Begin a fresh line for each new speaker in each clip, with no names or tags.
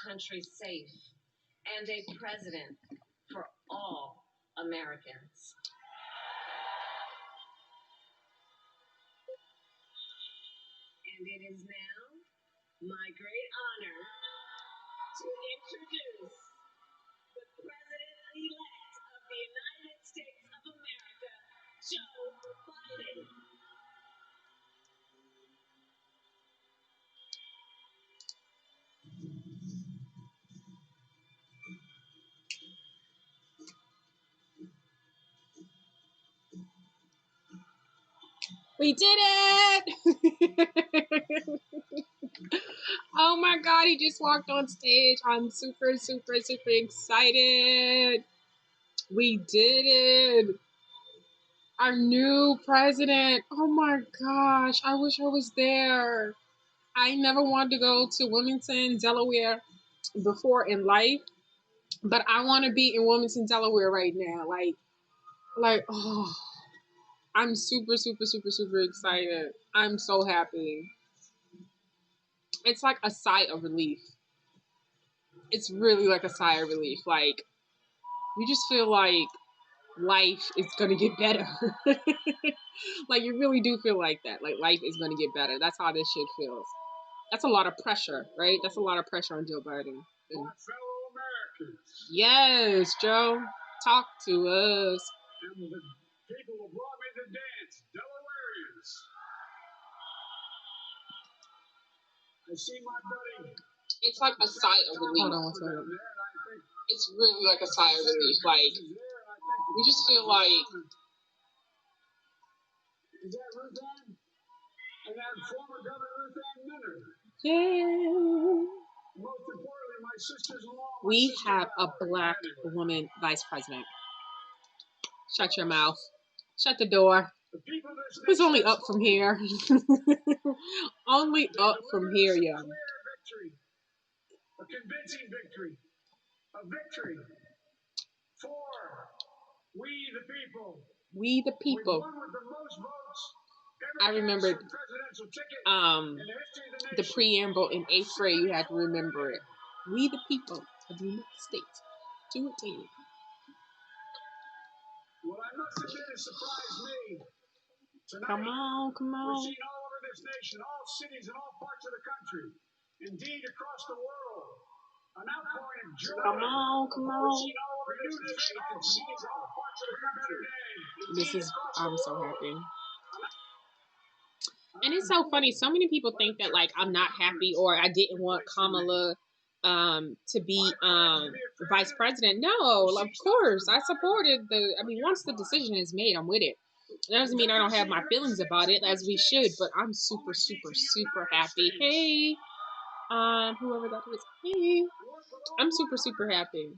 country safe and a president for all Americans. And it is now my great honor to introduce the President-elect of the United States of America, Joe Biden.
We did it! Oh my God, he just walked on stage. I'm super, super, super excited. We did it. Our new president. Oh my gosh, I wish I was there. I never wanted to go to Wilmington, Delaware before in life, but I want to be in Wilmington, Delaware right now. Oh, I'm super, super, super, super excited. I'm so happy. It's like a sigh of relief. It's really like a sigh of relief. Like, you just feel like life is gonna get better. Like, you really do feel like that. Like, life is gonna get better. That's how this shit feels. That's a lot of pressure, right? That's a lot of pressure on Joe Biden.
My fellow Americans.
Yes, Joe. Talk to us.
And the people who brought me to dance, Delawareans. I see my buddy.
It's like a sigh of relief. Hold on one second. It's really like a sigh of relief. Like, we just feel like...
Is that Ruth Ann? And that former Governor Ruth Ann Minner.
Yeah.
Most importantly, my sisters-in-law.
We have a black woman vice president. Shut your mouth. Shut the door. It's only up from here. Only up from here, yo.
A convincing victory. A victory for we the people.
We the people.
We won with the most votes.
I remembered the preamble in 8th grade. You had to remember it. We the people of the United States. Do it, David.
What I must admit has surprised me. Tonight,
come on.
we've seen all over this nation, all cities and all parts of the country, indeed across the world, an outpouring of joy.
Come on.
We've seen all over this nation, all cities and all parts of the country.
I'm so happy. And it's so funny. So many people think that, like, I'm not happy or I didn't want Kamala to be vice president. No, of course. I supported once the decision is made, I'm with it. That doesn't mean I don't have my feelings about it, as we should, but I'm super, super, super happy. Hey, whoever that is. Hey, I'm super, super happy.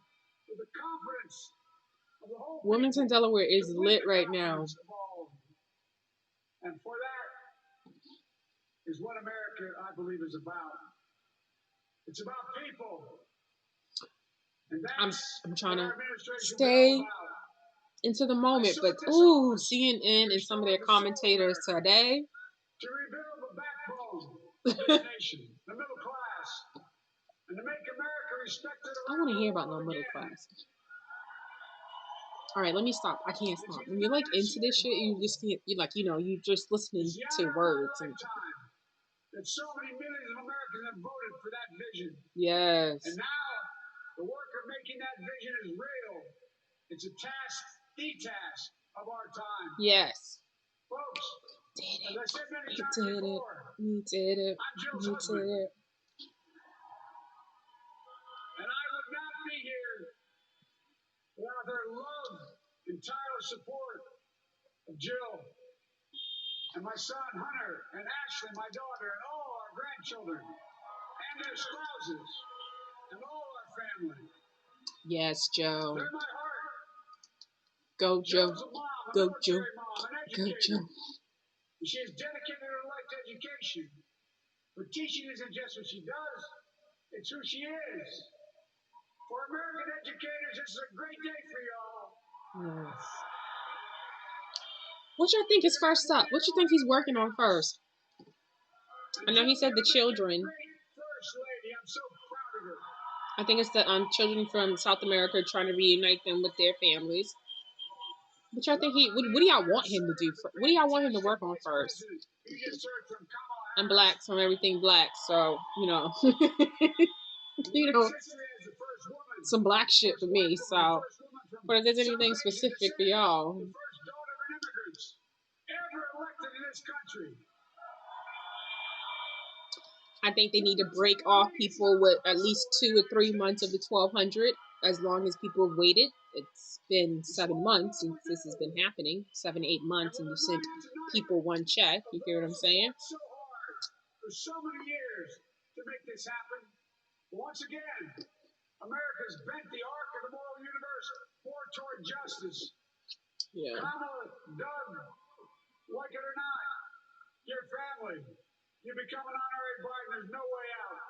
Wilmington, Delaware is lit right now.
And for that is what America, I believe, is about. It's about people. And
I'm trying to stay into the moment, but ooh, CNN and some of their commentators today.
To rebuild the backbone of this nation, the middle class, and to make America respected.
I want to hear about no middle class. All right, let me stop. I can't stop. When you're like into this shit, you just can't. You like, you just listening to words and.
That so many millions of Americans have voted for that vision.
Yes.
And now the work of making that vision is real. It's a task, the task of our time.
Yes.
Folks,
did it.
As I said many
We
times
did
before,
it. We did it.
I'm Jill's
We
husband.
did it.
And I would not be here without their love and tireless support of Jill and my son Hunter and Ashley, my daughter, and all our grandchildren and their spouses and all our family.
Yes, Joe.
They're my heart.
Go, Joe.
Jill's a mom, a
Go,
military
Joe.
mom, an
Go,
educator.
Joe.
She has dedicated her life to education. But teaching isn't just what she does, it's who she is. For American educators, this is a great day for y'all.
Yes. What you think is first up? What you think he's working on first? I know he said the children.
Great First Lady, I'm so proud of her.
I think it's the children from South America trying to reunite them with their families. Which I think what do y'all want him to do? What do y'all want him to work on first? I'm black, so I'm everything black. So some black shit for me. So, but if there's anything specific for y'all, I think they need to break off people with at least 2 or 3 months of the 1,200. As long as people have waited, it's been 7 months since this has been happening. 7, 8 months, and you sent people one check. You hear what I'm saying?
So hard for so many years to make this happen. Once again, America's bent the arc of the moral universe more toward justice.
Yeah.
Kamala, Doug, like it or not, your family, you become an honorary Biden. There's no way out.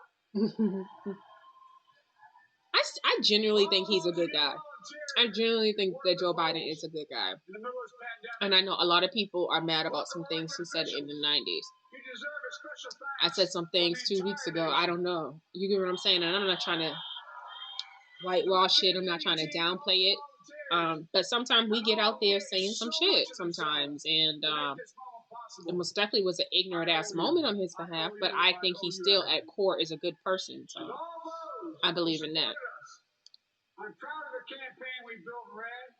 I genuinely think he's a good guy. I genuinely think that Joe Biden is a good guy. And I know a lot of people are mad about some things he said in the 90s. I said some things 2 weeks ago. I don't know. You get what I'm saying? And I'm not trying to whitewash it. I'm not trying to downplay it. But sometimes we get out there saying some shit sometimes. And it most definitely was an ignorant ass moment on his behalf. But I think he still at core is a good person. So I believe in that.
I'm proud of the campaign we built, Red.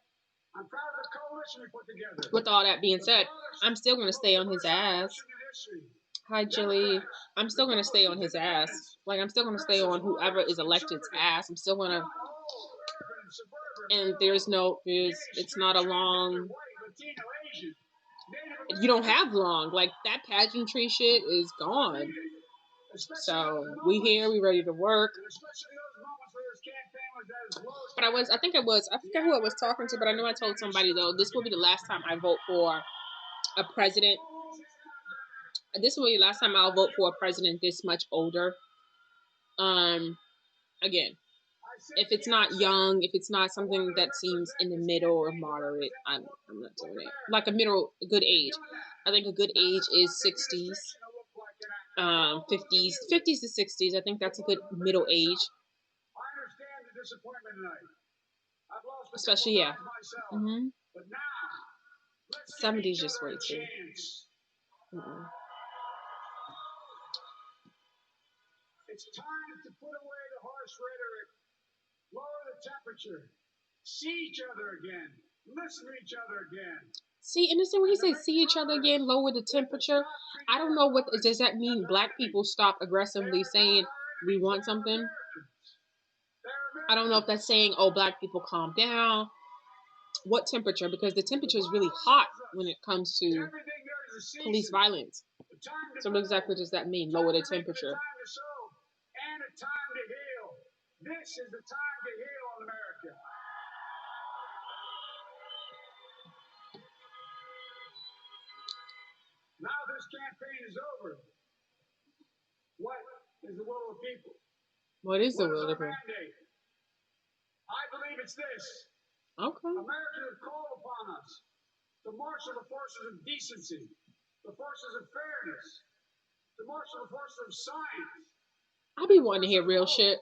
I'm proud of the coalition we put together.
With all that being said, I'm still going to stay on his ass. Hi, Jilly. I'm still going to stay on his ass. Like, I'm still going to stay on whoever is elected's ass. I'm still going to... And it's not a long... You don't have long. Like, that pageantry shit is gone. So, we here, we ready to work. But I forget who I was talking to, but I know I told somebody, though, this will be the last time I vote for a president. This will be the last time I'll vote for a president this much older. Again, if it's not young, if it's not something that seems in the middle or moderate, I'm not doing it. Like a good age. I think a good age is 60s, 50s to 60s. I think that's a good middle age. Especially, yeah. 70s just way too.
It's time to put away the harsh rhetoric, lower the temperature, see each other again, listen to each other again.
See, and when he says see each other again, lower the temperature, I don't know does that mean black people stop aggressively saying we want something? I don't know if that's saying, oh, black people calm down. What temperature? Because the temperature is really hot when it comes to police violence. So what exactly does that mean, lower the temperature?
And a time to heal. This is the time to heal in America. Now this campaign is over. What is the will of the people?
What is the will of the people?
I believe it's this.
Okay.
America has called upon us to marshal the forces of decency, the forces of fairness, to marshal the forces of science.
I be wanting to hear real shit.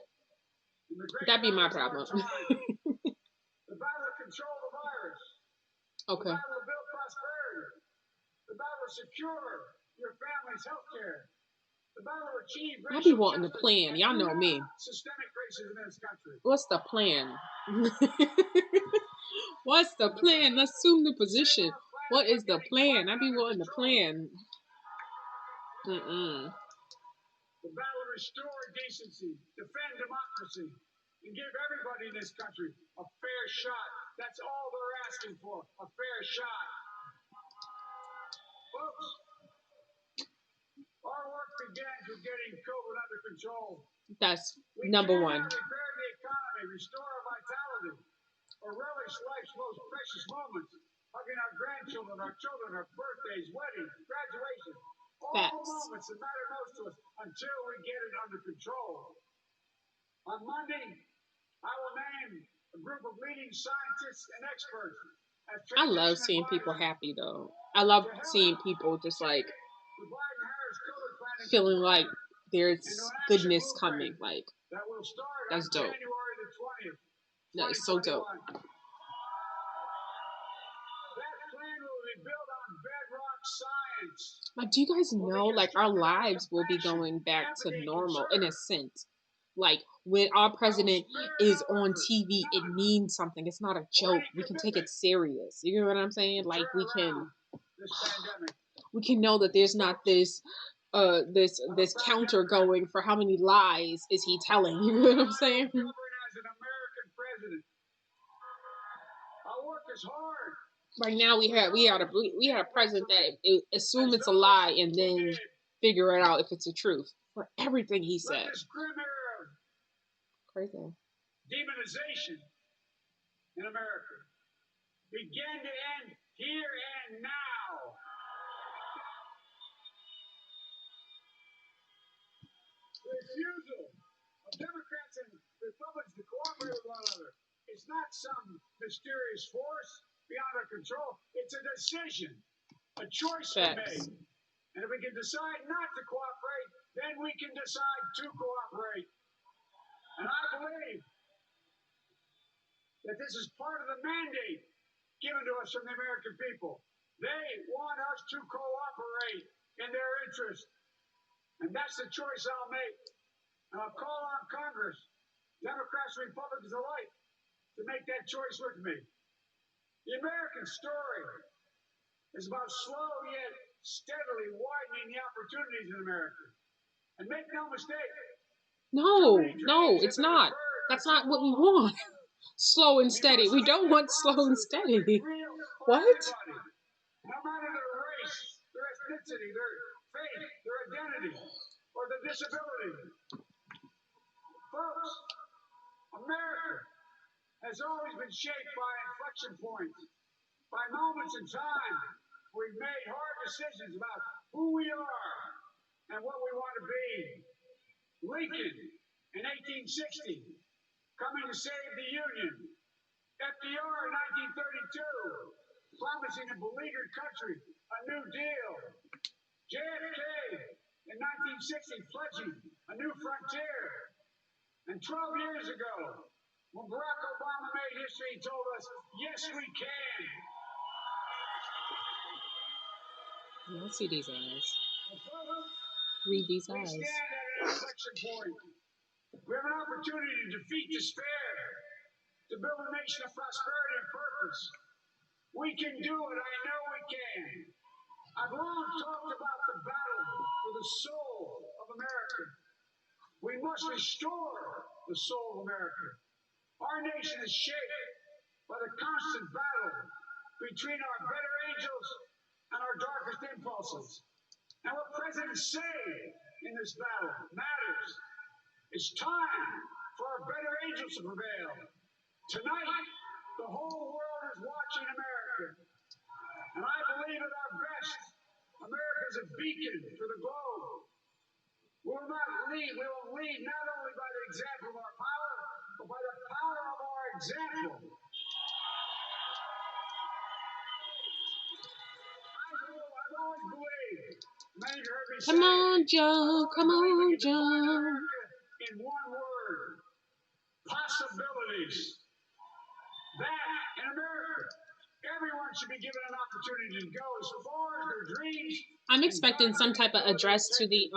That'd be my problem.
The battle to control the virus.
Okay.
The battle to build prosperity. The battle to secure your family's health care. The battle to achieve racial
I be wanting the plan. Y'all know me.
Systemic racism in this country.
What's the plan? What's the plan? Let's assume the position. What is the plan? I be wanting the plan.
The battle to restore decency, defend democracy, and give everybody in this country a fair shot. That's all they're asking for, a fair shot. Folks, our work begins with getting COVID under control.
That's number one.
We repair the economy, restore our vitality, or relish life's most precious moments, hugging our grandchildren, our children, our birthdays, weddings, graduation. All the moments that matter most to us until we get it under control. On Monday, I will name a group of leading scientists and experts.
I love seeing people happy, though. I love seeing people just like feeling like there's goodness coming. Like
that will start
That's
on
dope.
January the 20th,
That is so dope.
2021. That plan will be built on bedrock science.
Like, do you guys know, like, our lives will be going back to normal in a sense. Like, when our president is on TV, it means something. It's not a joke. We can take it serious. You know what I'm saying? Like, we can know that there's not this this counter going for how many lies is he telling. You know what I'm saying?
As an American president, I'll work as hard.
Right now, we had a president that assume it's a lie and then figure it out if it's the truth for everything he said.
This grim era of
Crazy.
demonization in America begin to end here and now. The refusal of Democrats and Republicans to cooperate with one another. It's not some mysterious force beyond our control. It's a decision, a choice we made. And if we can decide not to cooperate, then we can decide to cooperate. And I believe that this is part of the mandate given to us from the American people. They want us to cooperate in their interest. And that's the choice I'll make. And I'll call on Congress, Democrats and Republicans alike, to make that choice with me. The American story is about slow yet steadily widening the opportunities in America. And make no mistake.
No, it's not. That's not what we want. Slow and steady. We don't want slow and steady. What?
No matter their race, their ethnicity, their faith, their identity, or their disability. Folks, America has always been shaped by inflection points, by moments in time we've made hard decisions about who we are and what we want to be. Lincoln in 1860, coming to save the Union. FDR in 1932, promising a beleaguered country a new deal. JFK in 1960, pledging a new frontier. And 12 years ago, when Barack Obama made history, he told us, yes, we can.
I see these eyes. Read these eyes.
We stand at an inflection point. We have an opportunity to defeat despair, to build a nation of prosperity and purpose. We can do it. I know we can. I've long talked about the battle for the soul of America. We must restore the soul of America. Our nation is shaped by the constant battle between our better angels and our darkest impulses. And what presidents say in this battle matters. It's time for our better angels to prevail. Tonight, the whole world is watching America. And I believe at our best, America is a beacon for the globe. We will lead not only by the example of our power, but by the power of our example. I've always believed, many of you heard me say,
Come on, Joe. Come on, Joe.
In one word, possibilities. That in America, everyone should be given an opportunity to go as far as their dreams.
I'm expecting some type of address to the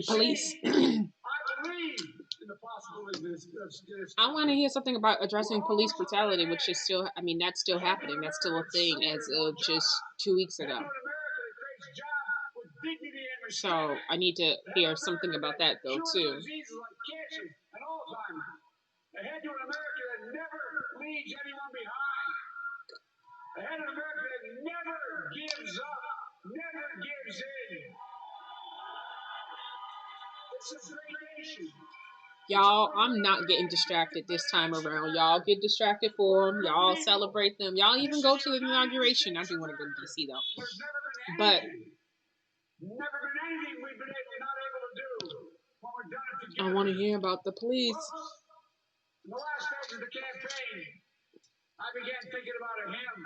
police.
I believe in the possibilities of this.
I want to hear something about addressing police brutality, which is still, I mean, that's still happening. That's still a thing as of just 2 weeks ago. So I need to hear something about that, though, too.
Ahead to an America that never leaves anyone behind. Ahead to an America that never gives up, never gives in. It's a great nation.
Y'all, I'm not getting distracted this time around. Y'all get distracted for them. Y'all celebrate them. Y'all even go to the inauguration. I do want to go to D.C., though. But
never been anything we've been not able to do when we've done it together.
I want to hear about the police.
In the last days of the campaign, I began thinking about a hymn.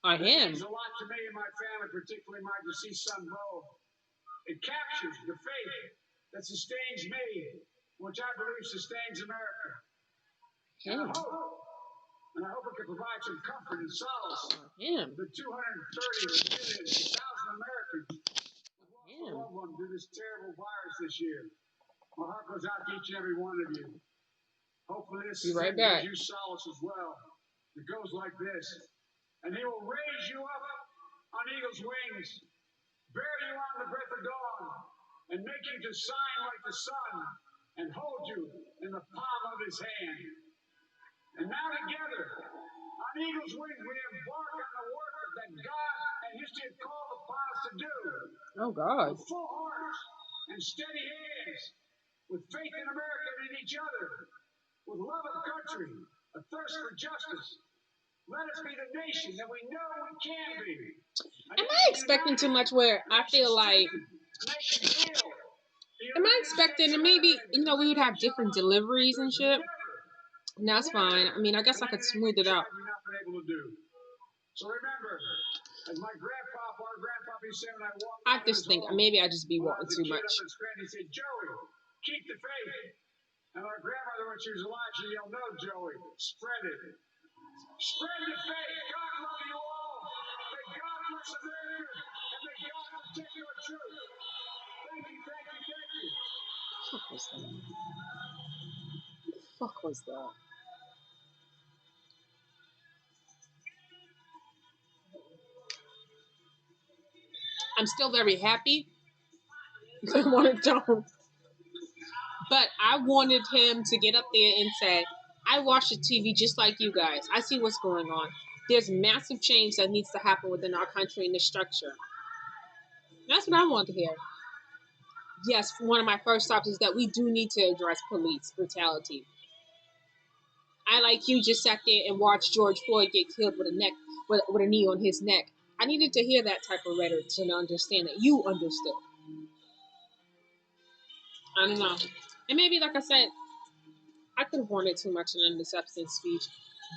A hymn?
It means a lot to me and my family, particularly my deceased son, Bo. It captures the faith that sustains me which I believe sustains America. And
Him.
I hope it can provide some comfort and solace
Him.
to the 230,000 Americans who
Him.
loved one through this terrible virus this year. My heart goes out to each and every one of you. Hopefully this
Be right
gives
back.
you solace as well. It goes like this. And he will raise you up on eagle's wings, bear you on the breath of dawn, and make you to shine like the sun, and hold you in the palm of his hand. And now together, on eagle's wings, we embark on the work that God and history have called upon us to do.
Oh, God.
With full hearts and steady hands, with faith in America and in each other, with love of country, a thirst for justice. Let us be the nation that we know we can be.
Am I expecting too much where I feel like, am I expecting that maybe, we would have different deliveries and shit? And that's fine. I mean, I guess I could smooth it out.
So remember, as my grandpapa, our grandpapa used to say when I walked
I just think maybe I just be wanting too much.
He said, Joey, keep the faith. And our grandmother, when she was alive, she yelled, no, Joey, spread it. Spread the faith. God love you all. May God bless America. And may God protect your truth. Thank you, thank you, thank you.
What the fuck was that? What the fuck was that? I'm still very happy. I wanted to, but I wanted him to get up there and say, I watch the TV just like you guys. I see what's going on. There's massive change that needs to happen within our country and the structure. That's what I want to hear. Yes, one of my first stops is that we do need to address police brutality. I, like you, just sat there and watched George Floyd get killed with a knee on his neck. I needed to hear that type of rhetoric to understand that you understood. I don't know. And maybe, like I said, I could have wanted too much in the substance speech,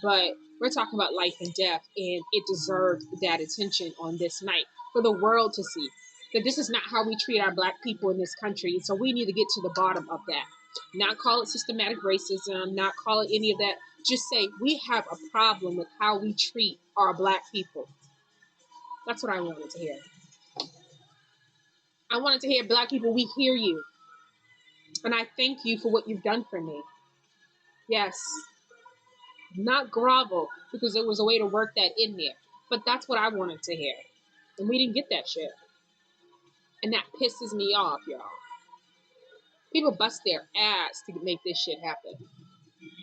but we're talking about life and death, and it deserved that attention on this night for the world to see that this is not how we treat our black people in this country. So we need to get to the bottom of that. Not call it systematic racism, not call it any of that. Just say we have a problem with how we treat our black people. That's what I wanted to hear. I wanted to hear, black people, we hear you. And I thank you for what you've done for me. Yes. Not grovel, because there was a way to work that in there. But that's what I wanted to hear. And we didn't get that shit. And that pisses me off, y'all. People bust their ass to make this shit happen.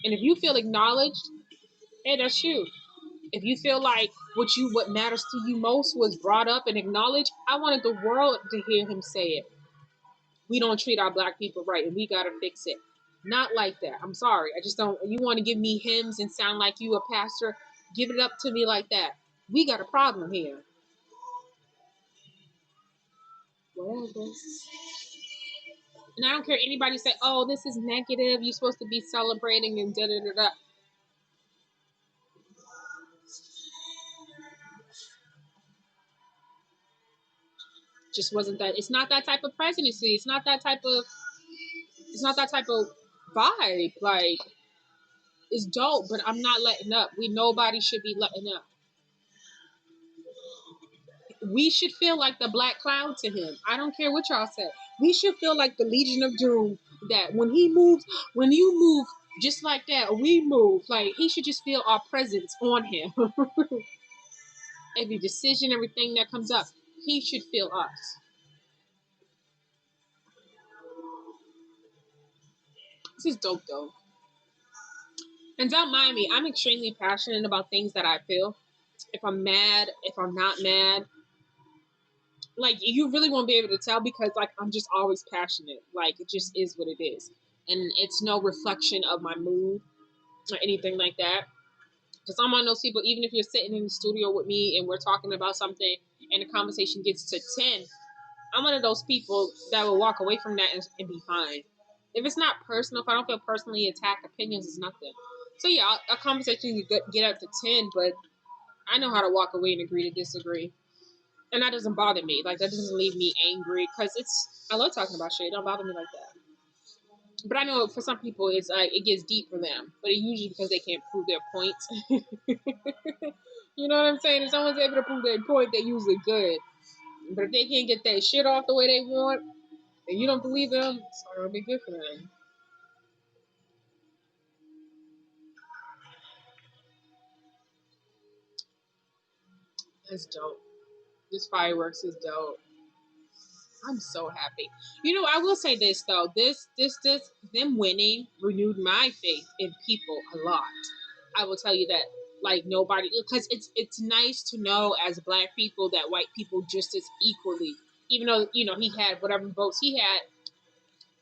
And if you feel acknowledged, hey, that's you. If you feel like what matters to you most was brought up and acknowledged, I wanted the world to hear him say it. We don't treat our black people right, and we gotta fix it. Not like that. I'm sorry. I just don't. You want to give me hymns and sound like you a pastor? Give it up to me like that. We got a problem here. Whatever. And I don't care anybody say, oh, this is negative. You're supposed to be celebrating and da da da da. Just wasn't that. It's not that type of presidency. It's not that type of vibe. Like, it's dope, but I'm not letting up. Nobody should be letting up. We should feel like the black cloud to him. I don't care what y'all say. We should feel like the Legion of Doom, that when you move just like that, we move. Like, he should just feel our presence on him. Every decision, everything that comes up, he should feel us. This is dope, though. And don't mind me, I'm extremely passionate about things that I feel. If I'm mad, if I'm not mad, like, you really won't be able to tell, because, like, I'm just always passionate. Like, it just is what it is. And it's no reflection of my mood or anything like that. Because I'm one of those people, even if you're sitting in the studio with me and we're talking about something and the conversation gets to 10, I'm one of those people that will walk away from that and be fine. If it's not personal, if I don't feel personally attacked, opinions is nothing. So yeah, a conversation can get up to 10, but I know how to walk away and agree to disagree. And that doesn't bother me. Like, that doesn't leave me angry, because I love talking about shit. It don't bother me like that. But I know for some people, it's like it gets deep for them. But it's usually because they can't prove their points. You know what I'm saying? If someone's able to prove their point, they're usually good. But if they can't get that shit off the way they want, and you don't believe them, it's not gonna be good for them. That's dope. This fireworks is dope. I'm so happy. You know, I will say this though. This, them winning renewed my faith in people a lot. I will tell you that. Like nobody, because it's nice to know as Black people that white people just as equally, even though he had whatever votes he had.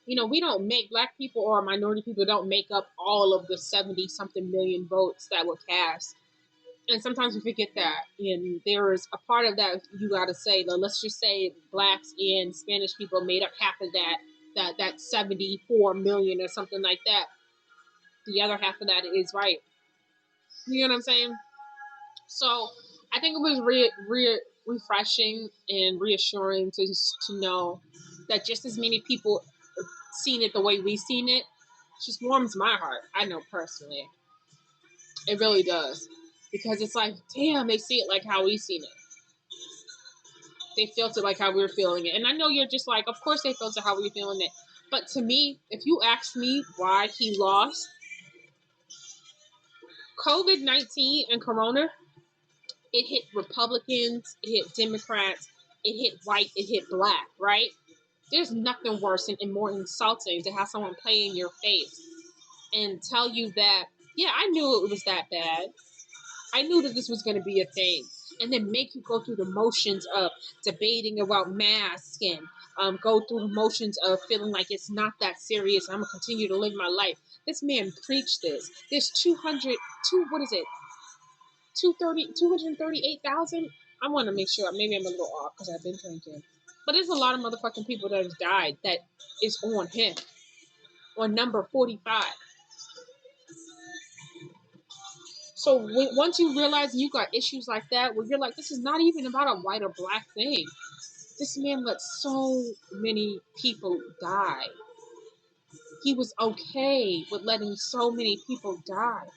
We don't make Black people or minority people don't make up all of the 70 something million votes that were cast. And sometimes we forget that. And there is a part of that you got to say, though, let's just say Blacks and Spanish people made up half of that 74 million or something like that. The other half of that is right. You know what I'm saying? So I think it was refreshing and reassuring to know that just as many people seen it the way we seen it. It just warms my heart. I know personally. It really does. Because it's like, damn, they see it like how we seen it. They felt it like how we were feeling it. And I know you're just like, of course they felt it how we were feeling it. But to me, if you ask me why he lost, COVID-19 and Corona, it hit Republicans, it hit Democrats, it hit white, it hit Black, right? There's nothing worse and more insulting to have someone play in your face and tell you that, yeah, I knew it was that bad. I knew that this was going to be a thing. And then make you go through the motions of debating about masks and go through the motions of feeling like it's not that serious. I'm going to continue to live my life. This man preached this. There's 238,000? I want to make sure. Maybe I'm a little off because I've been drinking. But there's a lot of motherfucking people that have died that is on him. On number 45. So once you realize you got issues like that, where you're like, this is not even about a white or Black thing. This man let so many people die. He was okay with letting so many people die.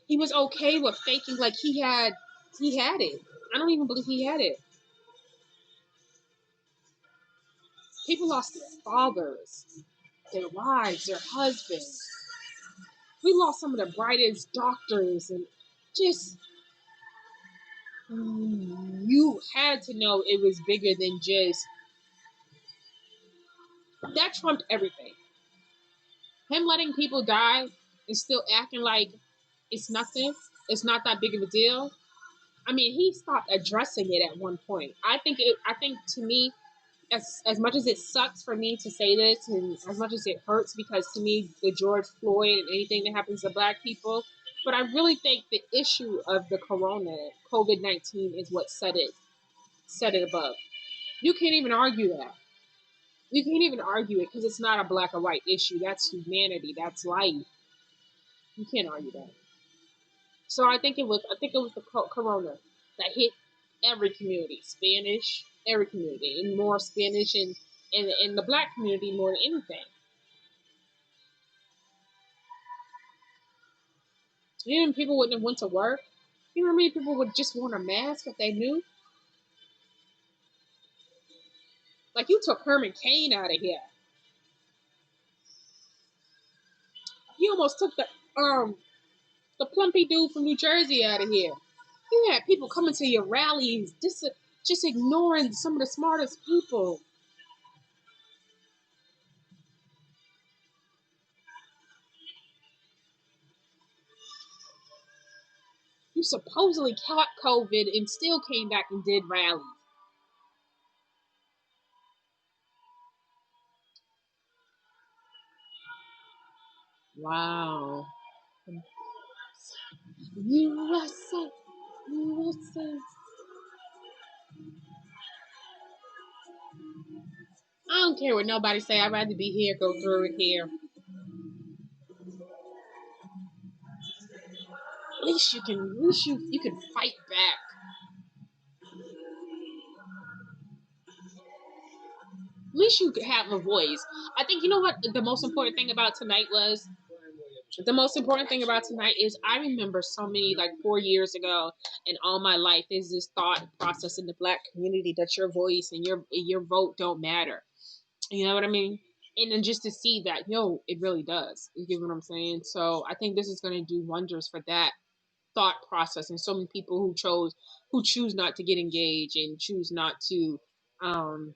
He was okay with faking like he had it. I don't even believe he had it. People lost their fathers, their wives, their husbands. We lost some of the brightest doctors and just you had to know it was bigger than just that. Trumped everything. Him letting people die and still acting like it's nothing, it's not that big of a deal. I mean, he stopped addressing it at one point. I think to me, as much as it sucks for me to say this and as much as it hurts, because to me the George Floyd and anything that happens to Black people, but I really think the issue of the COVID-19 is what set it above. You can't even argue that. You can't even argue it because it's not a Black or white issue. That's humanity. That's life. You can't argue that. So I think it was the Corona that hit every community, Spanish, every community, and more Spanish and in the Black community more than anything. Even people wouldn't have went to work. You know how many people would just want a mask if they knew? Like you took Herman Cain out of here. You almost took the plumpy dude from New Jersey out of here. You had people coming to your rallies, just ignoring some of the smartest people. You supposedly caught COVID and still came back and did rallies. Wow. USA. USA. I don't care what nobody say. I'd rather be here, go through it here. At least you can fight back. At least you have a voice. I think, you know what the most important thing about tonight was? The most important thing about tonight is I remember so many, like 4 years ago in all my life, there's this thought process in the black community that your voice and your vote don't matter. You know what I mean? And then just to see that, yo, it really does. You get what I'm saying? So I think this is going to do wonders for that thought process, and so many people who choose not to get engaged and choose not to um,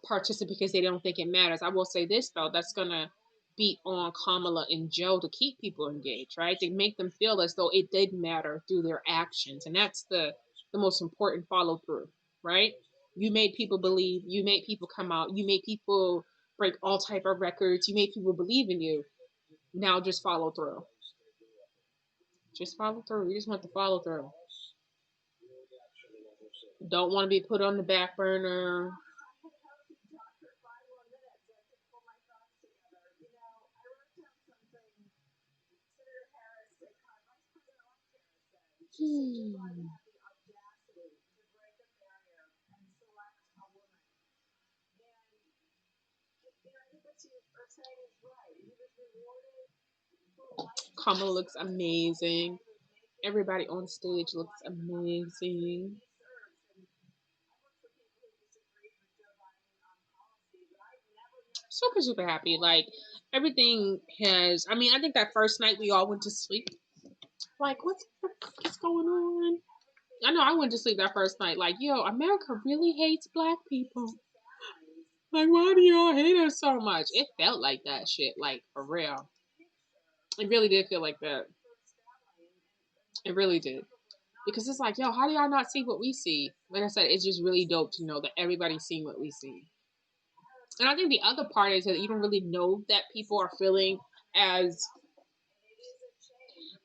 participate because they don't think it matters. I will say this though, that's gonna be on Kamala and Joe to keep people engaged, right? To make them feel as though it did matter through their actions, and that's the most important follow through, right? You made people believe, you made people come out, you made people break all type of records, you made people believe in you. Now just follow through. Just follow through. You just want to follow through. Don't want to be put on the back burner. Kamala looks amazing. Everybody on stage looks amazing. Super, super happy. Like, everything has, I mean, I think that first night we all went to sleep. Like, what the fuck is going on? I know I went to sleep that first night. Like, yo, America really hates black people. Like, why do y'all hate us so much? It felt like that shit. Like, for real. It really did feel like that. It really did. Because it's like, yo, how do y'all not see what we see? Like I said, it's just really dope to know that everybody's seeing what we see. And I think the other part is that you don't really know that people are feeling as,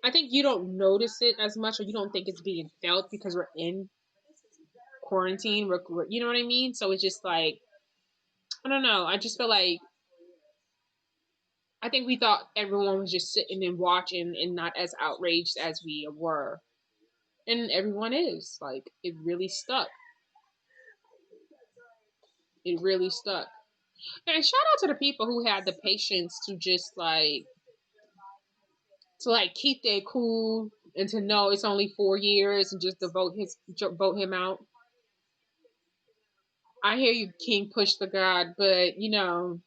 I think you don't notice it as much, or you don't think it's being felt because we're in quarantine. You know what I mean? So it's just like, I don't know. I just feel like, I think we thought everyone was just sitting and watching and not as outraged as we were. And everyone is. Like, it really stuck. It really stuck. And shout out to the people who had the patience to just like keep their cool and to know it's only 4 years and just to vote him out. I hear you, King Push the God, but you know,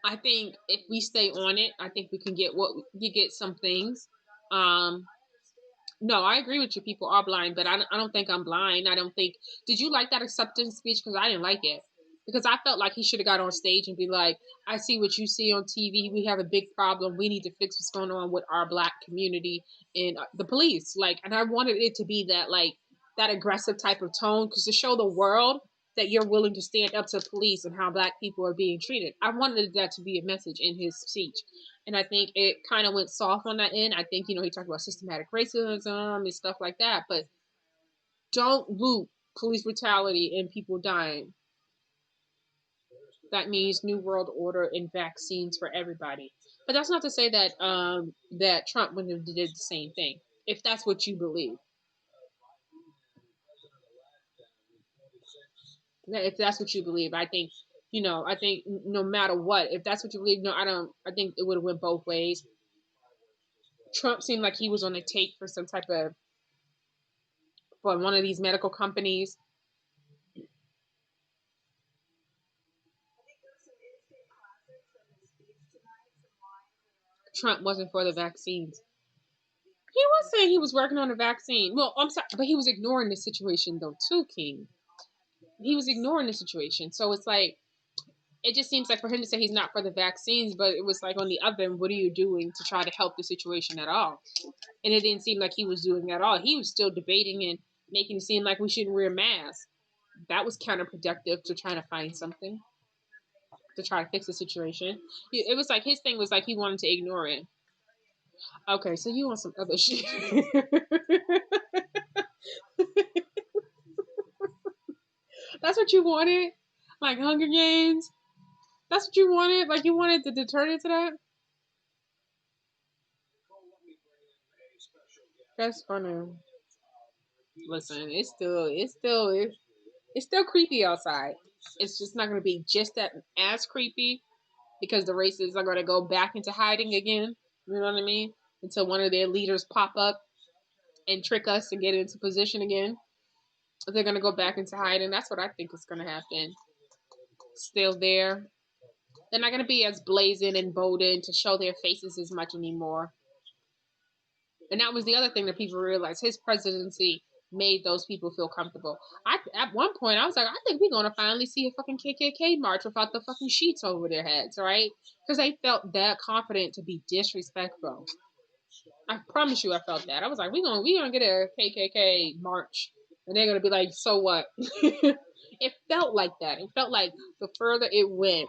I think if we stay on it, I think we can get some things. Um, no, I agree with you. People are blind, but I don't think I'm blind. I don't think. Did you like that acceptance speech? Because I didn't like it. Because I felt like he should have got on stage and be like, I see what you see on TV. We have a big problem. We need to fix what's going on with our black community and the police. Like, and I wanted it to be that, like, that aggressive type of tone, because to show the world that you're willing to stand up to police and how black people are being treated. I wanted that to be a message in his speech. And I think it kind of went soft on that end. I think, you know, he talked about systematic racism and stuff like that, but don't loop police brutality and people dying. That means new world order and vaccines for everybody. But that's not to say that that Trump wouldn't have did the same thing, if that's what you believe. If that's what you believe, I think, you know, I think no matter what, if that's what you believe, no, I don't. I think it would have went both ways. Trump seemed like he was on a take for some type of, for one of these medical companies. Trump wasn't for the vaccines. He was saying he was working on a vaccine. Well, I'm sorry, but he was ignoring the situation though too, King. He was ignoring the situation. So it's like, it just seems like for him to say he's not for the vaccines, but it was like on the other end, what are you doing to try to help the situation at all? And it didn't seem like he was doing at all. He was still debating and making it seem like we shouldn't wear masks. That was counterproductive to trying to find something to try to fix the situation. It was like his thing was like he wanted to ignore it. Okay, so you want some other shit. That's what you wanted? Like Hunger Games? That's what you wanted? Like you wanted to deter it to that? That's funny. Listen, it's still creepy outside. It's just not going to be just that as creepy because the racists are going to go back into hiding again. You know what I mean? Until one of their leaders pop up and trick us to get into position again. They're going to go back into hiding. That's what I think is going to happen. Still there. They're not going to be as blazing and bolden to show their faces as much anymore. And that was the other thing that people realized. His presidency made those people feel comfortable. At one point, I was like, I think we're going to finally see a fucking KKK march without the fucking sheets over their heads, right? Because they felt that confident to be disrespectful. I promise you I felt that. I was like, we gonna get a KKK march. And they're going to be like, so what? It felt like that. It felt like the further it went,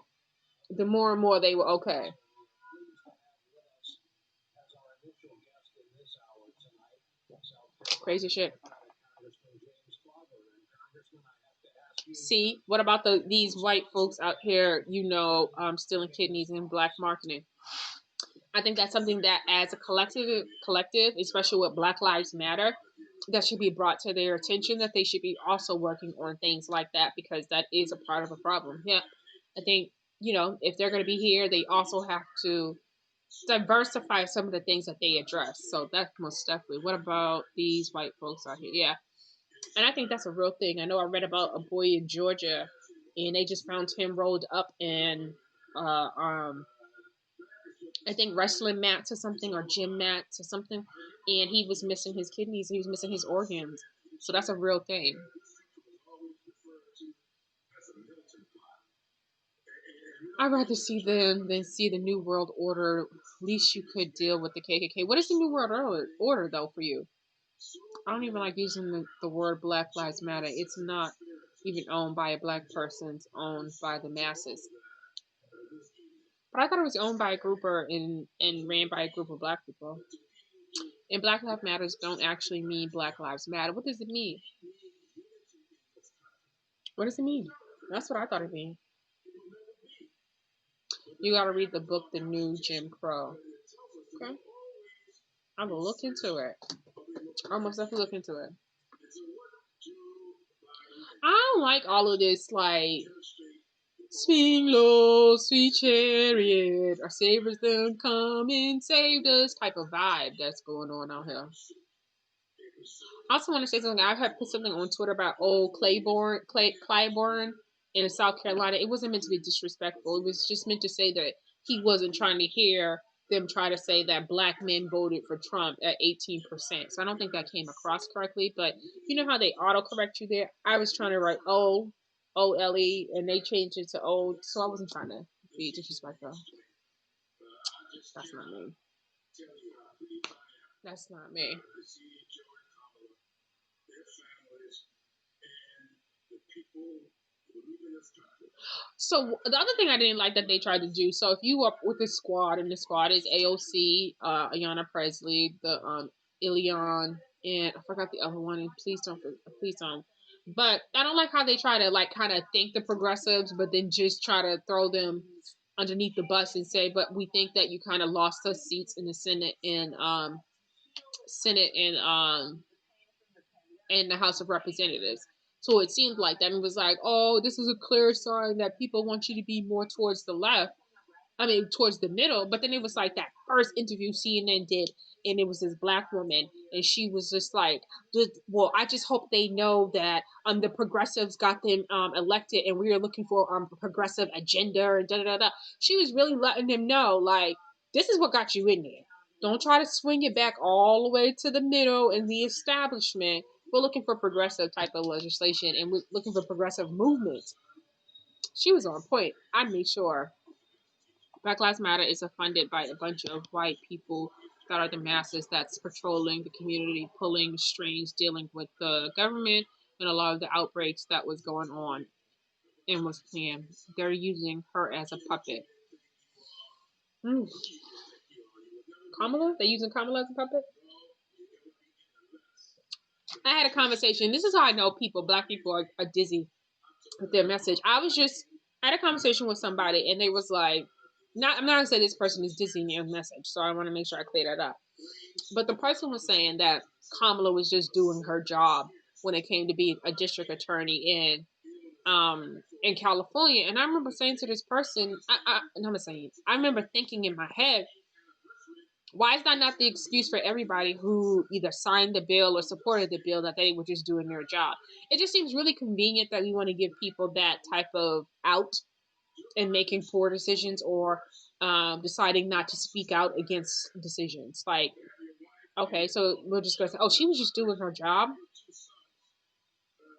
the more and more they were okay. Crazy shit. See, what about these white folks out here, stealing kidneys and black marketing? I think that's something that as a collective, especially with Black Lives Matter, that should be brought to their attention, that they should be also working on things like that, because that is a part of a problem. Yeah. I think, if they're going to be here, they also have to diversify some of the things that they address. So that's most definitely. What about these white folks out here? Yeah. And I think that's a real thing. I know I read about a boy in Georgia, and they just found him rolled up in, I think wrestling mats or something, or gym mats or something, and he was missing his kidneys. He was missing his organs. So that's a real thing. I'd rather see them than see the New World Order. At least you could deal with the KKK. What is the New World Order though for you? I don't even like using the word Black Lives Matter. It's not even owned by a black person. It's owned by the masses. But I thought it was owned by a group and ran by a group of black people. And Black Lives Matters don't actually mean Black Lives Matter. What does it mean? What does it mean? That's what I thought it meant. You gotta read the book, The New Jim Crow. Okay? I'm gonna look into it. I'm most definitely look into it. I don't like all of this, like, swing low, sweet chariot, our Savior's done come and saved us type of vibe that's going on out here. I also want to say something. I had put something on Twitter about old Clyburn in South Carolina. It wasn't meant to be disrespectful. It was just meant to say that he wasn't trying to hear them try to say that black men voted for Trump at 18%. So I don't think that came across correctly. But you know how they autocorrect you there? I was trying to write O-L-E, and they changed it to old. So I wasn't trying to be disrespectful. That's not me. That's not me. So the other thing I didn't like that they tried to do. So if you are with the squad, and the squad is AOC, Ayanna Presley, the Ilion, and I forgot the other one. And please don't. But I don't like how they try to like kind of thank the progressives, but then just try to throw them underneath the bus and say, "But we think that you kind of lost us seats in the Senate and in the House of Representatives." So it seemed like that. It was like, oh, this is a clear sign that people want you to be more towards the left. I mean, towards the middle. But then it was like that first interview CNN did, and it was this black woman, and she was just like, well, I just hope they know that the progressives got them elected, and we are looking for a progressive agenda, and da-da-da-da. She was really letting them know, like, this is what got you in there. Don't try to swing it back all the way to the middle and the establishment. We're looking for progressive type of legislation, and we're looking for progressive movements. She was on point. I made sure. Black Lives Matter is funded by a bunch of white people that are the masses that's patrolling the community, pulling strings, dealing with the government, and a lot of the outbreaks that was going on and was planned. They're using her as a puppet. Kamala? They're using Kamala as a puppet? I had a conversation. This is how I know black people are dizzy with their message. I had a conversation with somebody, and they was like, I'm not going to say this person is dizzy in their message, so I want to make sure I clear that up. But the person was saying that Kamala was just doing her job when it came to be a district attorney in in California. And I remember saying to this person, I remember thinking in my head, why is that not the excuse for everybody who either signed the bill or supported the bill, that they were just doing their job? It just seems really convenient that we want to give people that type of out in making poor decisions, or deciding not to speak out against decisions. Like, okay, so we're just going to say, oh, she was just doing her job.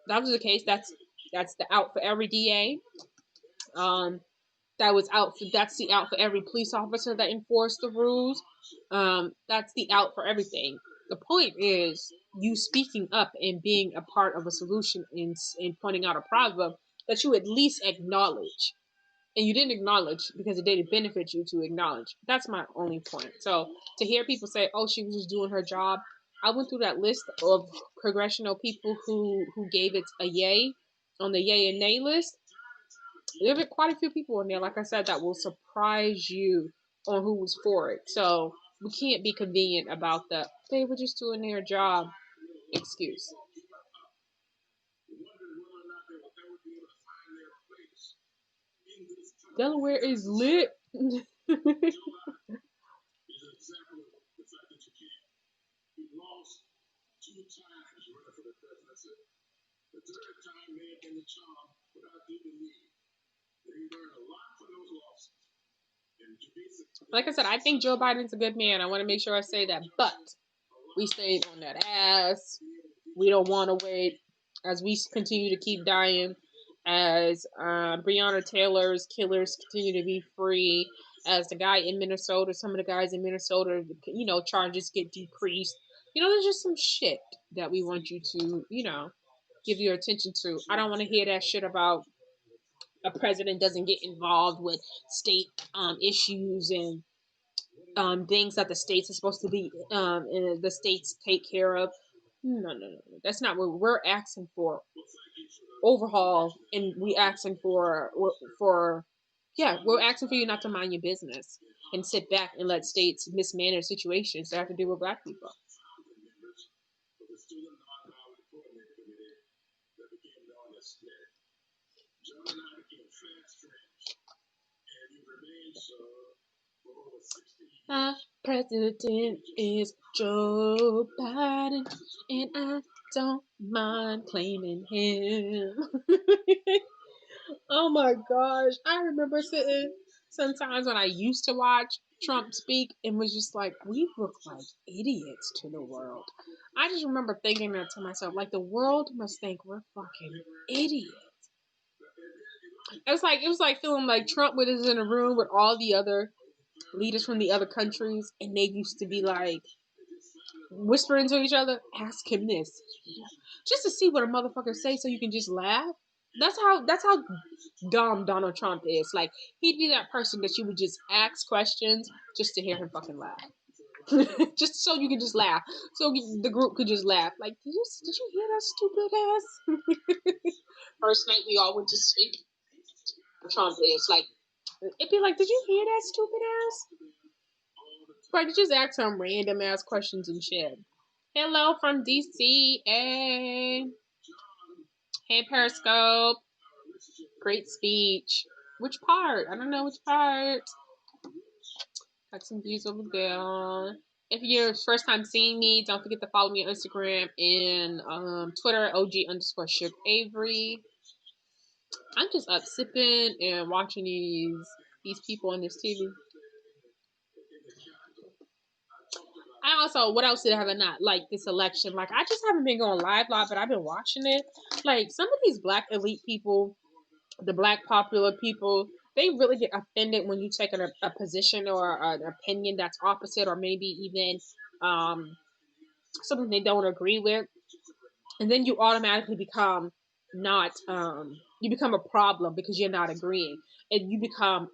That was the case. That's the out for every DA. That's the out for every police officer that enforced the rules. That's the out for everything. The point is you speaking up and being a part of a solution in pointing out a problem that you at least acknowledge. And you didn't acknowledge because it didn't benefit you to acknowledge. That's my only point. So to hear people say, oh, she was just doing her job. I went through that list of congressional people who gave it a yay on the yay and nay list. There were quite a few people in there, like I said, that will surprise you on who was for it. So we can't be convenient about the they were just doing their job excuse. Delaware is lit. Like I said, I think Joe Biden's a good man. I want to make sure I say that. But we stayed on that ass. We don't want to wait as we continue to keep dying, as Breonna Taylor's killers continue to be free, as the guy in Minnesota, some of the guys in Minnesota, charges get decreased. There's just some shit that we want you to, give your attention to. I don't want to hear that shit about a president doesn't get involved with state issues and things that the states are supposed to be the states take care of. No. That's not what we're asking for. Overhaul, and we asking for we're asking for you not to mind your business and sit back and let states mismanage situations that have to do with black people. Our president is Joe Biden, and I don't mind claiming him. Oh my gosh. I remember sitting sometimes when I used to watch Trump speak and was just like, we look like idiots to the world. I just remember thinking that to myself, like, the world must think we're fucking idiots. It was like feeling like Trump was in a room with all the other leaders from the other countries, and they used to be like whispering to each other, ask him this, just to see what a motherfucker say, so you can just laugh. That's how dumb Donald Trump is. Like, he'd be that person that you would just ask questions just to hear him fucking laugh. Just so you can just laugh, so the group could just laugh. Like, did you hear that stupid ass? First night we all went to sleep. Trump is like, it'd be like, did you hear that stupid ass? Right, just ask some random ass questions and shit. Hello from DC. Hey Periscope. Great speech. Which part? I don't know which part. Got some views over there. If you're first time seeing me, don't forget to follow me on Instagram and Twitter, OG_Sugar Avery. I'm just up sipping and watching these people on this TV. I also, what else did I have not like this election? Like, I just haven't been going live a lot, but I've been watching it. Like, some of these black elite people, the black popular people, they really get offended when you take a position or an opinion that's opposite, or maybe even something they don't agree with, and then you automatically become not you become a problem because you're not agreeing, and you become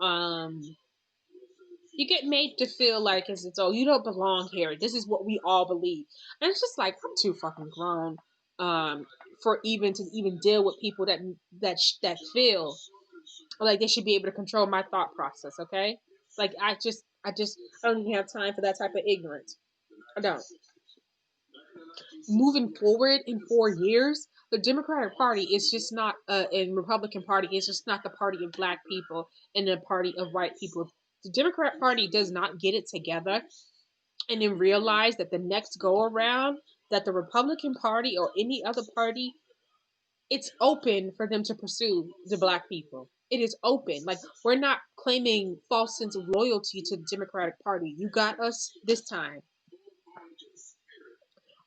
you get made to feel like it's you don't belong here. This is what we all believe, and it's just like, I'm too fucking grown for even to deal with people that feel like they should be able to control my thought process. Okay, like I don't even have time for that type of ignorance. I don't. Moving forward in 4 years, The Democratic Party is just not, and Republican Party is just not the party of black people and the party of white people. The Democrat Party does not get it together and then realize that the next go around that the Republican Party or any other party, it's open for them to pursue the black people. It is open. Like, we're not claiming false sense of loyalty to the Democratic Party. You got us this time.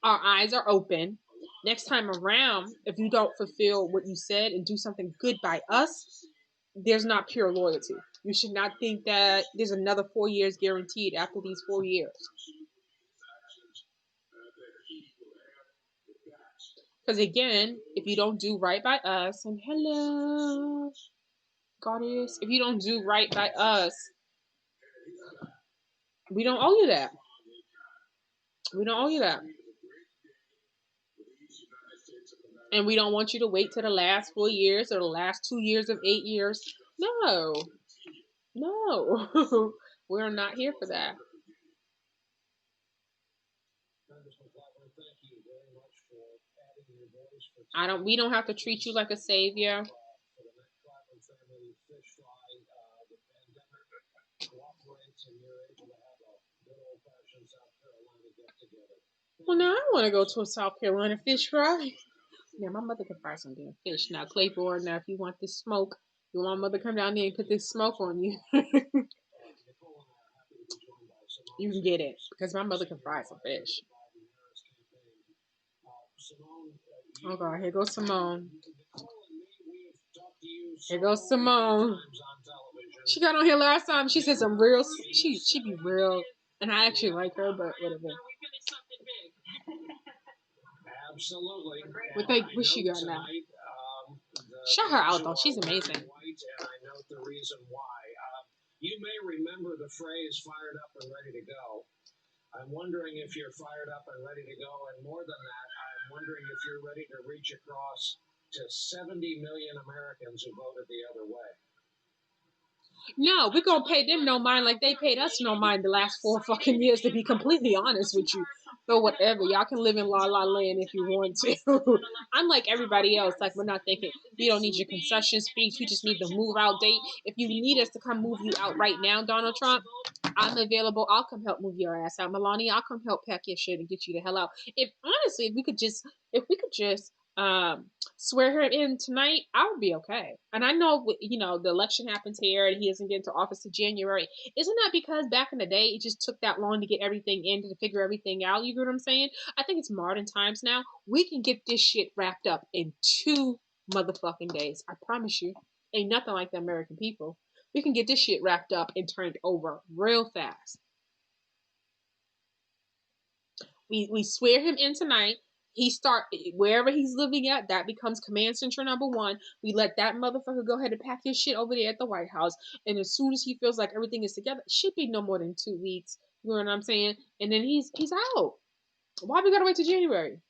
Our eyes are open. Next time around, if you don't fulfill what you said and do something good by us, there's not pure loyalty. You should not think that there's another 4 years guaranteed after these 4 years. Because again, if you don't do right by us, and hello, goddess, if you don't do right by us, we don't owe you that. We don't owe you that. And we don't want you to wait till the last 4 years or the last 2 years of 8 years. No. No. We're not here for that. We don't have to treat you like a savior. Well, now I want to go to a South Carolina fish fry. Yeah, my mother can fry some damn fish. Now, Claiborne, now if you want this smoke, you want mother to come down there and put this smoke on you. You can get it because my mother can fry some fish. Oh God, here goes Simone. Here goes Simone. She got on here last time. She said some real. She be real, and I actually like her, but whatever.
Absolutely.
What she got now? Shout her out though. She's amazing.
And I note the reason why. You may remember the phrase "fired up and ready to go." I'm wondering if you're fired up and ready to go, and more than that, I'm wondering if you're ready to reach across to 70 million Americans who voted the other way.
No, we're gonna pay them no mind like they paid us no mind the last 4 fucking years, to be completely honest with you. So whatever, y'all can live in La La Land if you want to. I'm like everybody else, like we're not thinking we don't need your concession speech, we just need the move out date. If you need us to come move you out right now, Donald Trump, I'm available. I'll come help move your ass out. Melania, I'll come help pack your shit and get you the hell out. If honestly, if we could just swear her in tonight, I would be okay. And I know, the election happens here and he doesn't get into office in January. Isn't that because back in the day, it just took that long to get everything in, to figure everything out? You get what I'm saying? I think it's modern times now. We can get this shit wrapped up in 2 motherfucking days. I promise you. Ain't nothing like the American people. We can get this shit wrapped up and turned over real fast. We swear him in tonight. He start wherever he's living at. That becomes command center number 1. We let that motherfucker go ahead and pack his shit over there at the White House. And as soon as he feels like everything is together, it should be no more than 2 weeks. You know what I'm saying? And then he's out. Why we gotta wait till January?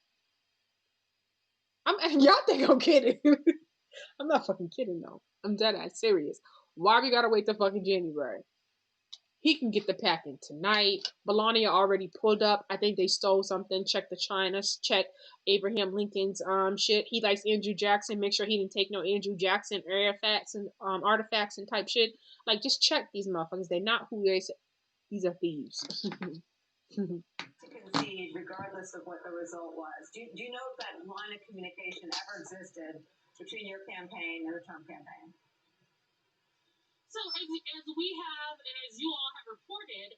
Y'all think I'm kidding? I'm not fucking kidding though. I'm dead ass serious. Why we gotta wait till fucking January? He can get the packing tonight. Melania already pulled up. I think they stole something. Check the China. Check Abraham Lincoln's shit. He likes Andrew Jackson. Make sure he didn't take no Andrew Jackson artifacts and type shit. Like, just check these motherfuckers. They're not who they say. These are thieves.
To concede, regardless of what the result was. Do you know if that line of communication ever existed between your campaign and the Trump campaign?
So as we have, and as you all have reported,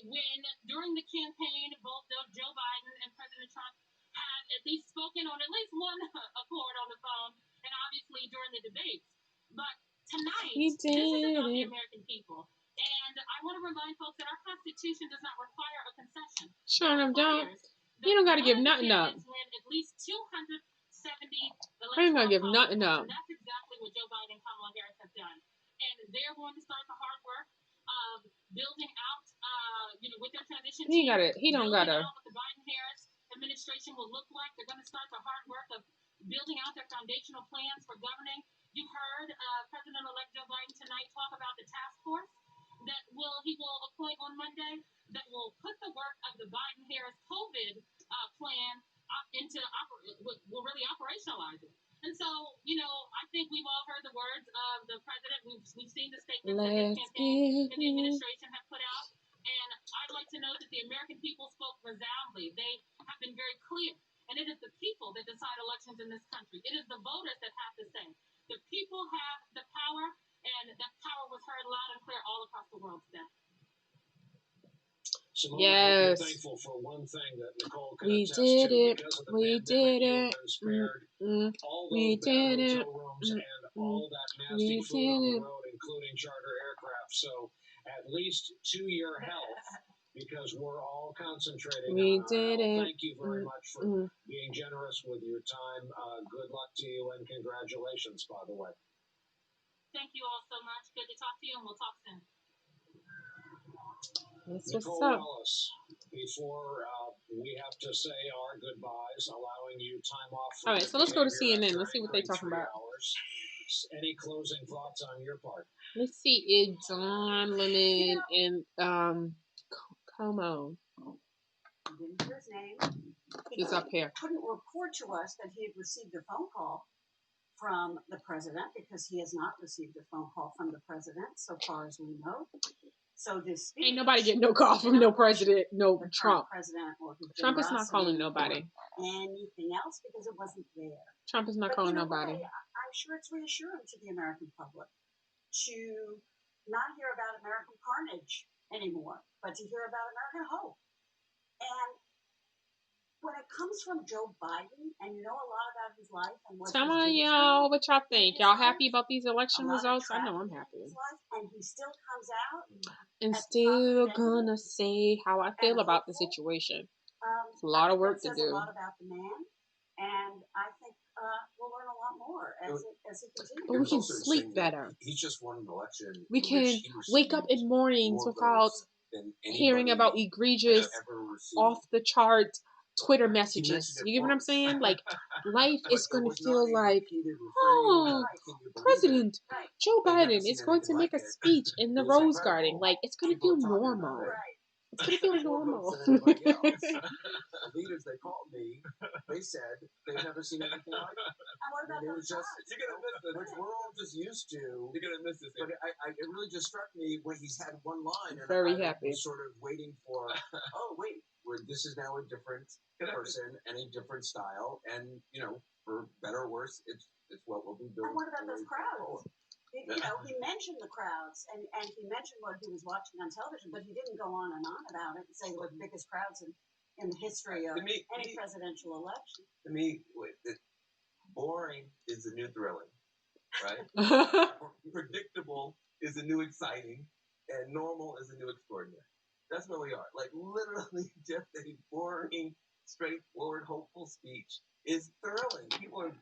when during the campaign, both Joe Biden and President Trump had at least spoken on at least one accord on the phone, and obviously during the debates. But tonight, this is about the American people. And I want to remind folks that our Constitution does not require a concession.
Sure, I don't. You don't got to give nothing up.
Win at least 270
I ain't gonna give nothing up.
And that's exactly what Joe Biden and Kamala Harris have done. And they're going to start the hard work of building out, with their transition team.
He don't gotta.
What the Biden-Harris administration will look like. They're going to start the hard work of building out their foundational plans for governing. You heard President-elect Joe Biden tonight talk about the task force that he will appoint on Monday that will put the work of the Biden-Harris COVID plan will really operationalize it. And so, I think we've all heard the words of the president. We've seen the statements that his campaign and the administration have put out. And I'd like to note that the American people spoke resoundingly. They have been very clear. And it is the people that decide elections in this country. It is the voters that have to say. The people have the power, and that power was heard loud and clear all across the world today.
Simone,
Yes.
I hope you're thankful for one thing that Nicole can
We
attest
did
to.
it.
Because of the
We
pandemic,
did
you have
it.
been spared all
We
those bad
did
hotel
it.
rooms and all that nasty
We
food on
did
the
it.
road, including charter aircraft. So at least to your health, because we're all concentrating
We
on our
did
health.
it.
Thank you very much for being generous with your time. Good luck to you and congratulations, by the way.
Thank you all so much. Good to talk to you, and we'll talk soon.
That's
Nicole
what's up.
Wallace, before we have to say our goodbyes, allowing you time off.
All right, so let's go to CNN. Let's see what they're talking about.
Hours. Any closing thoughts on your part?
Let's see if John Lemon and Como
Didn't hear his name. He
is up here.
couldn't report to us that he had received a phone call from the president because he has not received a phone call from the president so far as we know. So this speech,
Ain't nobody getting no call from no president, no
the
Trump.
president or who's been
Trump is not calling
wrestling
nobody.
or anything else because it wasn't there.
Trump is not
But
calling
in a
nobody.
way, I'm sure it's reassuring to the American public to not hear about American carnage anymore, but to hear about American hope. And when it comes from Joe Biden, and you know a lot about his life and what
Tell
he's been
y'all
through
what y'all think. Y'all happy
life,
about these
a
election
lot of
results? I know I'm
tragedy in
happy.
his life, and he still comes out
And
at the top of
still
the
gonna
end
say how I feel
and
about the
hopeful.
situation. It's a
I
lot of
think
work
that
to
says a
do.
lot about the man, and I think we'll learn a lot more as he continues.
But we can sleep better.
He just won an election.
We can wake up in mornings without hearing about egregious, off the charts Twitter messages. You get what I'm saying? Like, life is going to feel like, oh, President Joe Biden is going to make a speech in the Rose Garden. Like, it's going to feel normal.
Right.
It's going to feel normal.
The leaders they called me, they said they've never seen anything like it.
And what about
It
those
was just,
shots?
you're gonna miss this. Which we're all just used to.
You're gonna miss this.
But it really just struck me when he's had one line, and
Very
I
happy.
was sort of waiting for, oh wait, this is now a different person and a different style, and for better or worse, it's what we'll be doing.
And what about those crowds? He mentioned the crowds, and he mentioned what he was watching on television, but he didn't go on and on about it and say they were the biggest crowds in the history of any presidential election.
To me, boring is the new thrilling, right? Predictable is the new exciting, and normal is the new extraordinary. That's where we are. Like, literally, just a boring, straightforward, hopeful speech is thrilling. People are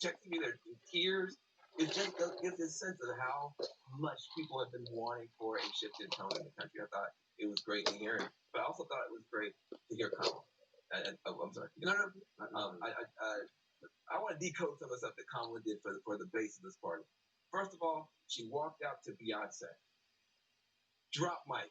texting me, they're in tears. It just gives a sense of how much people have been wanting for a shift in tone in the country. I thought it was great to hear it, but I also thought it was great to hear Kamala. I'm sorry. I want to decode some of the stuff that Kamala did for the base of this party. First of all, she walked out to Beyonce. Drop mic.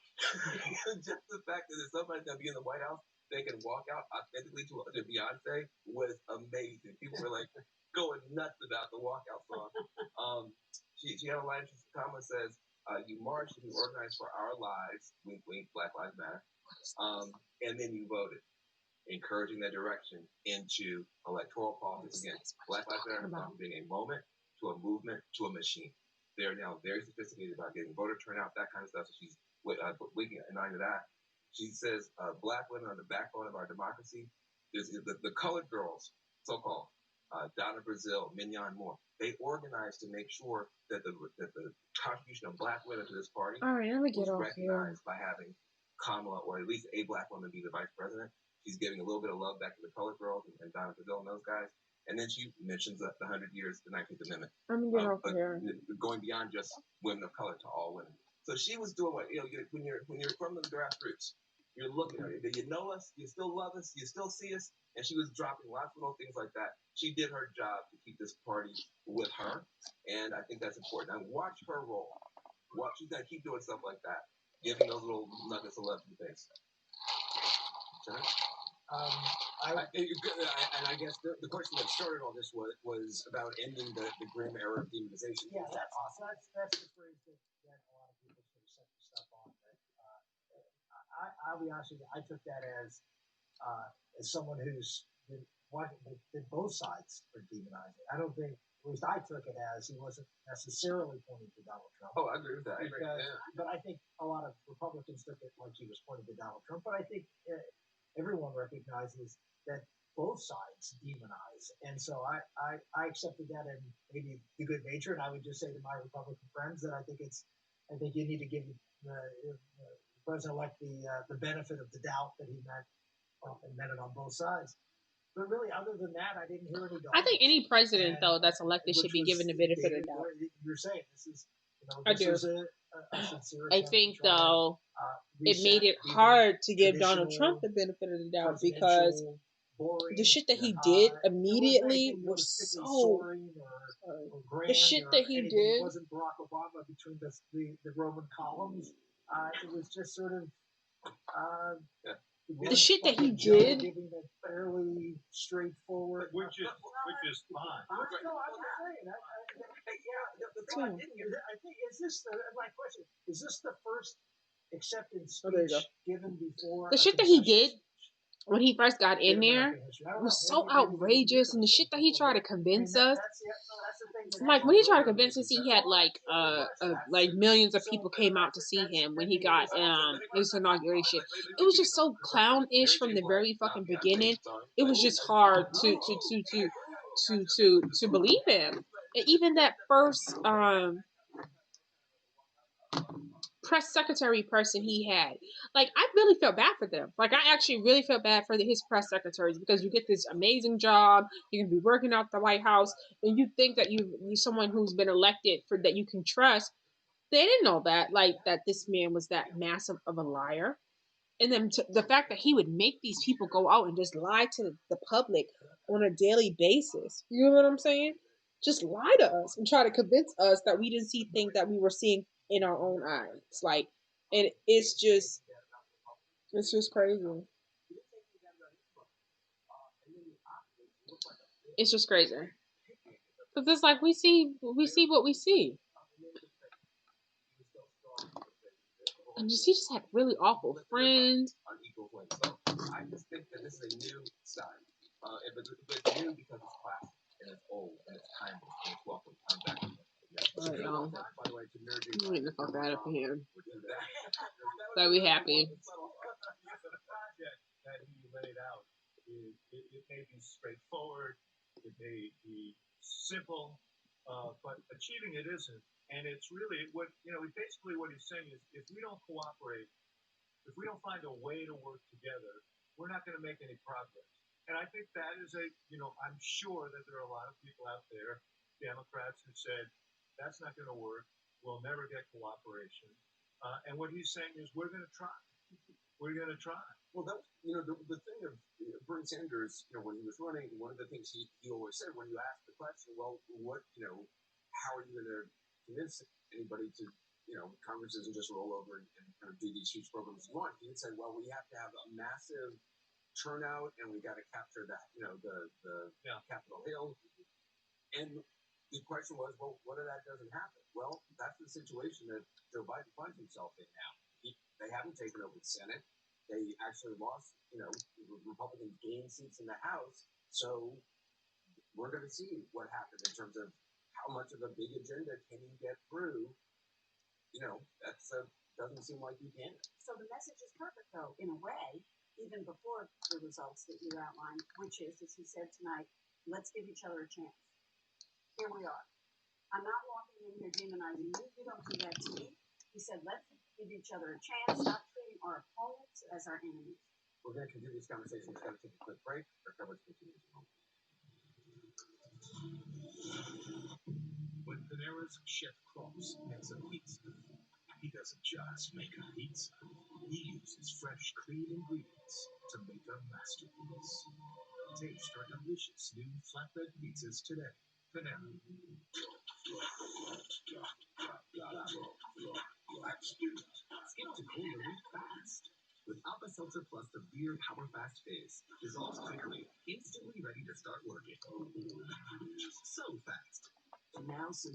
Just the fact that there's somebody going to be in the White House, they can walk out authentically to Beyonce was amazing. People were like going nuts about the walkout song. She had a line. Kamala says, "You marched and you organized for our lives. Wink, wink. Black Lives Matter. And then you voted, encouraging that direction into electoral politics again. Black Lives Matter has gone from being a moment to a movement to a machine. They're now very sophisticated about getting voter turnout, that kind of stuff. So she's waking at 9 to that. She says, black women are the backbone of our democracy. There's the colored girls, so-called, Donna Brazile, Mignon Moore, they organized to make sure that the contribution of black women to this party was recognized by having Kamala, or at least a black woman, be the vice president. She's giving a little bit of love back to the colored girls and Donna Brazile and those guys. And then she mentions the 100 years, the 19th Amendment.
I'm gonna get off here.
Going beyond just women of color to all women. So she was doing what, when you're from the grassroots, you're looking at it. You know us, you still love us, you still see us. And she was dropping lots of little things like that. She did her job to keep this party with her. And I think that's important. Now watch her roll. She's going to keep doing stuff like that, giving those little nuggets of love to the base.
I And I guess the question that started all this was about ending the grim era of demonization.
Yeah, that's awesome. That's the phrase that a lot of people sort of set the stuff on. But I'll be honest with you, I took that as someone who's been watching that both sides are demonizing. I don't think, at least I took it as he wasn't necessarily pointing to Donald Trump.
Oh, I agree with that.
But I think a lot of Republicans took it like he was pointing to Donald Trump. But I think everyone recognizes that both sides demonize. And so I accepted that in maybe the good nature. And I would just say to my Republican friends that I think you need to give the president-elect the benefit of the doubt that he meant it on both sides. But really, other than that, I didn't hear any.
I think any president, though, that's elected should be given the benefit of the doubt.
You're saying this is,
I do.
Is a sincere
I think, though, it made it hard to give Donald Trump the benefit of the doubt because the shit that he did immediately was so. The shit that he did.
It wasn't Barack Obama between the Roman columns. It was just sort of.
The shit that he did.
Giving a fairly straightforward.
Which is fine.
I'm saying. I think is this my question? Is this the first acceptance speech given before?
The shit that he did when he first got in there was so outrageous, and the shit that he tried to convince us. Like when he tried to convince us, he had like millions of people came out to see him when he got his inauguration. It was just so clownish from the very fucking beginning. It was just hard to believe him. And even that first press secretary person he had, like, I really felt bad for them. Like, I actually really felt bad for his press secretaries because you get this amazing job, you're gonna be working out the White House, and you think that you're someone who's been elected for that you can trust. They didn't know that, like, that this man was that massive of a liar. And then the fact that he would make these people go out and just lie to the public on a daily basis. You know what I'm saying? Just lie to us and try to convince us that we didn't see things that we were seeing in our own eyes. Like, and it's just crazy. It's just crazy. Because it's like we see what we see. And he just had really awful friends.
I just think that this is a new style. It's new because it's classic and it's old and it's timeless and it's welcome. I'm back.
By the way, I'm getting the fuck out of here. So we happy.
The project that he laid out it may be straightforward, it may be simple, but achieving it isn't. And it's really basically what he's saying is if we don't cooperate, if we don't find a way to work together, we're not going to make any progress. And I think that is I'm sure that there are a lot of people out there, Democrats, who said, that's not going to work. We'll never get cooperation. And what he's saying is we're going to try. We're going to try.
Well, that the thing of Bernie Sanders, when he was running, one of the things he always said when you asked the question, well, what, how are you going to convince anybody to, Congress doesn't just roll over and kind of do these huge programs you want. He would say, well, we have to have a massive turnout and we got to capture that, the Capitol Hill. And the question was, well, what if that doesn't happen? Well, that's the situation that Joe Biden finds himself in now. They haven't taken over the Senate. They actually lost, Republicans gained seats in the House. So we're going to see what happens in terms of how much of a big agenda can he get through. That's doesn't seem like he can.
So the message is perfect, though, in a way, even before the results that you outlined, which is, as he said tonight, let's give each other a chance. Here we are. I'm not walking in here demonizing you. You don't do that to me. He said, let's give each other a chance, stop treating our opponents as our enemies.
We're going to continue this conversation. We're going to take a quick break. Our coverage continues.
When Panera's Chef Cross makes a pizza, he doesn't just make a pizza. He uses fresh, clean ingredients to make a masterpiece. Taste our delicious new flatbread pizzas today. Panera. Skip to Cola fast. With Alba Seltzer Plus Severe Power Fast Fizz dissolves quickly, instantly ready to start working. So fast.
And now some